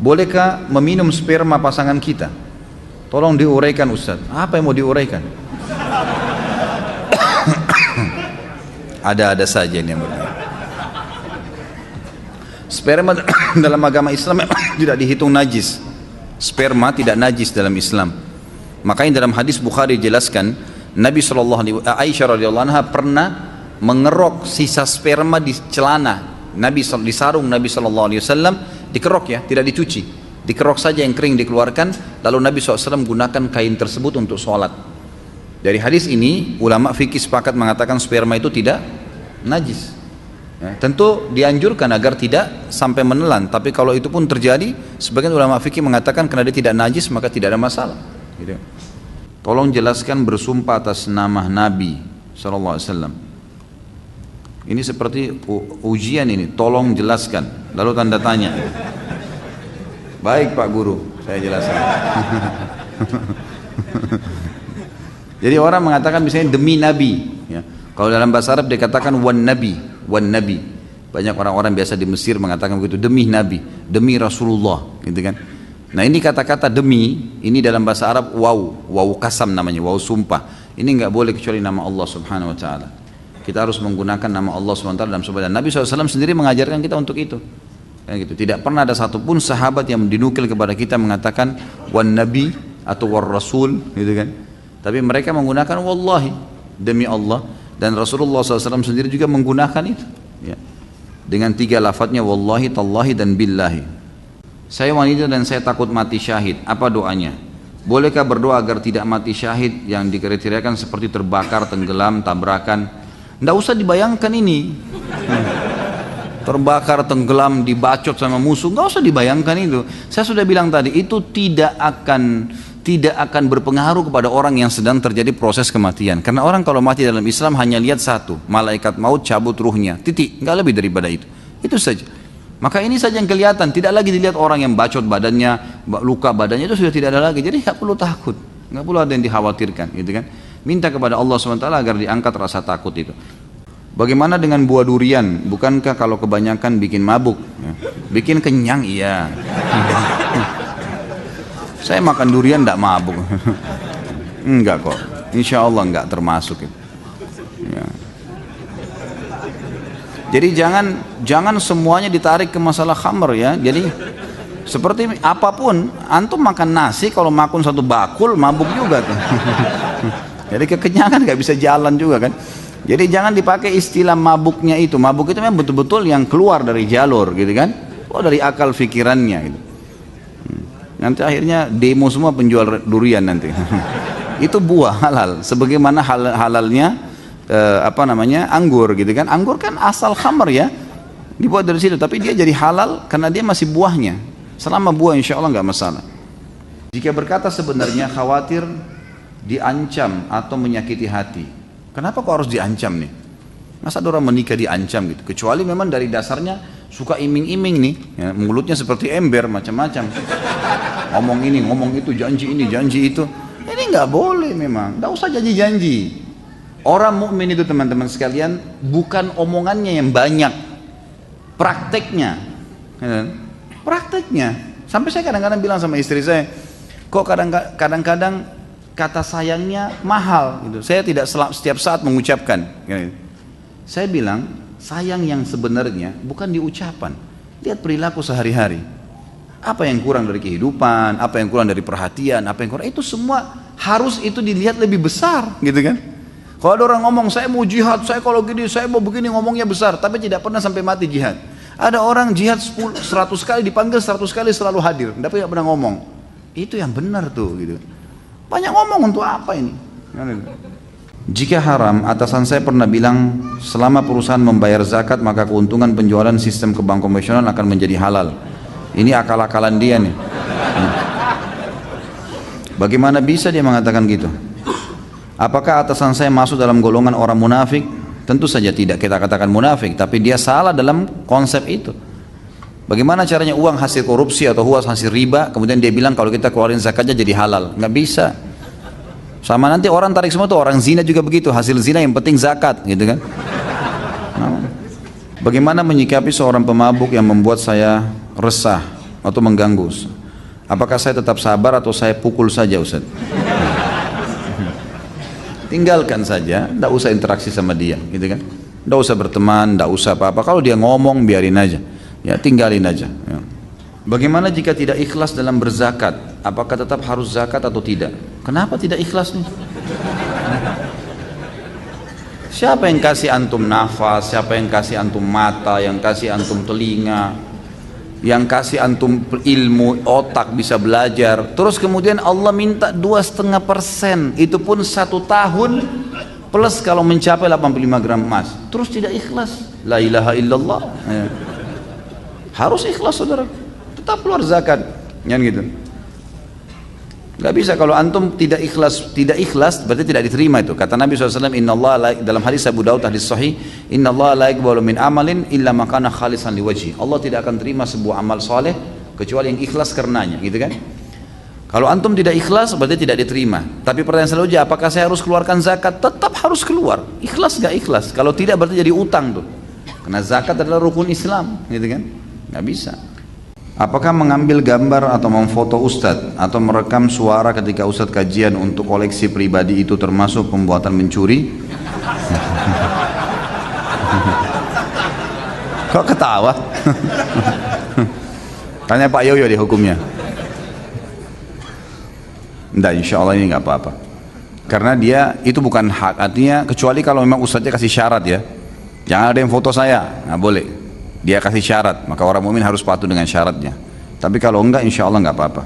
bolehkah meminum sperma pasangan kita? Tolong diuraikan Ustaz. Apa yang mau diuraikan? Ada-ada saja ini yang bertanya. Sperma dalam agama Islam tidak dihitung najis. Sperma tidak najis dalam Islam. Makanya dalam hadis Bukhari dijelaskan, Aisyah radhiyallahu anha pernah mengerok sisa sperma di celana Nabi, di sarung Nabi SAW, dikerok ya, tidak dicuci, dikerok saja yang kering dikeluarkan, lalu Nabi SAW gunakan kain tersebut untuk sholat. Dari hadis ini ulama fikih sepakat mengatakan sperma itu tidak najis ya, tentu dianjurkan agar tidak sampai menelan, tapi kalau itu pun terjadi, sebagian ulama fikih mengatakan karena dia tidak najis maka tidak ada masalah gitu. Tolong jelaskan bersumpah atas nama Nabi SAW. Ini seperti ujian ini, tolong jelaskan, lalu tanda tanya. Baik Pak Guru, saya jelaskan. Jadi orang mengatakan misalnya demi Nabi ya. Kalau dalam bahasa Arab dikatakan wan Nabi. Banyak orang-orang biasa di Mesir mengatakan begitu, demi Nabi, demi Rasulullah gitu kan. Nah ini kata-kata demi, ini dalam bahasa Arab waw kasam namanya, waw sumpah. Ini nggak boleh kecuali nama Allah Subhanahu Wa Taala. Kita harus menggunakan nama Allah SWT dalam sebuah, dan Nabi SAW sendiri mengajarkan kita untuk itu ya, gitu. Tidak pernah ada satupun sahabat yang dinukil kepada kita mengatakan wan Nabi atau war Rasul gitu kan. Tapi mereka menggunakan wallahi, demi Allah, dan Rasulullah SAW sendiri juga menggunakan itu ya, dengan 3 lafadznya wallahi, tallahi, dan billahi. Saya wanita dan saya takut mati syahid, apa doanya? Bolehkah berdoa agar tidak mati syahid yang dikriteriakan seperti terbakar, tenggelam, tabrakan? Nggak usah dibayangkan ini terbakar, tenggelam, dibacot sama musuh, nggak usah dibayangkan itu. Saya sudah bilang tadi, itu tidak akan berpengaruh kepada orang yang sedang terjadi proses kematian. Karena orang kalau mati dalam Islam hanya lihat satu, malaikat maut cabut ruhnya, titik, nggak lebih daripada itu saja. Maka ini saja yang kelihatan, tidak lagi dilihat orang yang bacot badannya, luka badannya, itu sudah tidak ada lagi. Jadi nggak perlu takut, nggak perlu ada yang dikhawatirkan gitu kan. Minta kepada Allah SWT agar diangkat rasa takut itu. Bagaimana dengan buah durian? Bukankah kalau kebanyakan bikin mabuk ya? Bikin kenyang iya. Saya makan durian tidak mabuk. Enggak kok, insya Allah enggak termasuk ya. Jadi jangan semuanya ditarik ke masalah khamr ya. Jadi seperti apapun, antum makan nasi, kalau makan satu bakul mabuk juga tuh. Jadi kekenyangan nggak bisa jalan juga kan. Jadi jangan dipakai istilah mabuknya itu. Mabuk itu memang betul-betul yang keluar dari jalur gitu kan. Oh dari akal pikirannya gitu. Nanti akhirnya demo semua penjual durian nanti. Itu buah halal. Sebagaimana halalnya anggur gitu kan. Anggur kan asal khamr ya. Dibuat dari situ. Tapi dia jadi halal karena dia masih buahnya. Selama buah insya Allah nggak masalah. Jika berkata sebenarnya khawatir diancam atau menyakiti hati, kenapa kok harus diancam nih? Masa ada orang menikah diancam gitu? Kecuali memang dari dasarnya suka iming-iming nih ya, mulutnya seperti ember macam-macam, ngomong ini ngomong itu, janji ini janji itu. Ini nggak boleh, memang nggak usah janji-janji. Orang mukmin itu teman-teman sekalian bukan omongannya yang banyak, prakteknya ya, prakteknya. Sampai saya kadang-kadang bilang sama istri saya, kok kadang-kadang kata sayangnya mahal gitu. Saya tidak setiap saat mengucapkan gitu. Saya bilang sayang yang sebenarnya bukan di ucapan, lihat perilaku sehari-hari. Apa yang kurang dari kehidupan, apa yang kurang dari perhatian, apa yang kurang, itu semua harus itu dilihat lebih besar gitu kan. Kalau ada orang ngomong saya mau jihad, saya kalau gini, saya mau begini, ngomongnya besar tapi tidak pernah sampai mati jihad. Ada orang jihad 100 kali, dipanggil 100 kali selalu hadir, tapi tidak pernah ngomong. Itu yang benar tuh gitu. Banyak ngomong untuk apa ini? Jika haram, atasan saya pernah bilang selama perusahaan membayar zakat maka keuntungan penjualan sistem ke bank konvensional akan menjadi halal. Ini akal-akalan dia nih. Bagaimana bisa dia mengatakan gitu? Apakah atasan saya masuk dalam golongan orang munafik? Tentu saja tidak kita katakan munafik, tapi dia salah dalam konsep itu. Bagaimana caranya uang hasil korupsi atau uang hasil riba, kemudian dia bilang kalau kita keluarin zakatnya jadi halal? Nggak bisa. Sama nanti orang tarik semua tuh, orang zina juga begitu, hasil zina yang penting zakat, gitu kan? Bagaimana menyikapi seorang pemabuk yang membuat saya resah atau mengganggu Ustaz. Apakah saya tetap sabar atau saya pukul saja Ustaz? Tinggalkan saja, tidak usah interaksi sama dia, gitu kan? Tidak usah berteman, tidak usah apa-apa. Kalau dia ngomong, biarin aja, ya tinggalin aja. Ya. Bagaimana jika tidak ikhlas dalam berzakat? Apakah tetap harus zakat atau tidak? Kenapa tidak ikhlas nih? Siapa yang kasih antum nafas? Siapa yang kasih antum mata? Yang kasih antum telinga? Yang kasih antum ilmu, otak bisa belajar? Terus kemudian Allah minta 2,5%, itu pun 1 tahun plus kalau mencapai 85 gram emas. Terus tidak ikhlas? La ilaha illallah. Ya. Harus ikhlas saudara, tetap keluar zakat, kan gitu. Gak bisa kalau antum tidak ikhlas berarti tidak diterima itu. Kata Nabi SAW, Inna Allah dalam hadis Abu Daud hadis sahih, Inna Allah la yaqbalu min amalin illa ma kana khalisan liwajhi. Allah tidak akan terima sebuah amal soleh kecuali yang ikhlas karenanya, gitu kan? Kalau antum tidak ikhlas berarti tidak diterima. Tapi pertanyaan selanjutnya, apakah saya harus keluarkan zakat? Tetap harus keluar. Ikhlas gak ikhlas? Kalau tidak berarti jadi utang tuh. Karena zakat adalah rukun Islam, gitu kan? Gak bisa. Apakah mengambil gambar atau memfoto ustadz atau merekam suara ketika ustadz kajian untuk koleksi pribadi itu termasuk pembuatan mencuri? Kok ketawa? Tanya Pak Yoyo di hukumnya. Enggak, insya Allah ini nggak apa-apa. Karena dia itu bukan hak, artinya kecuali kalau memang ustadznya kasih syarat ya. Jangan ada yang foto saya, nggak boleh. Dia kasih syarat, maka orang mukmin harus patuh dengan syaratnya. Tapi kalau enggak, insya Allah nggak apa-apa.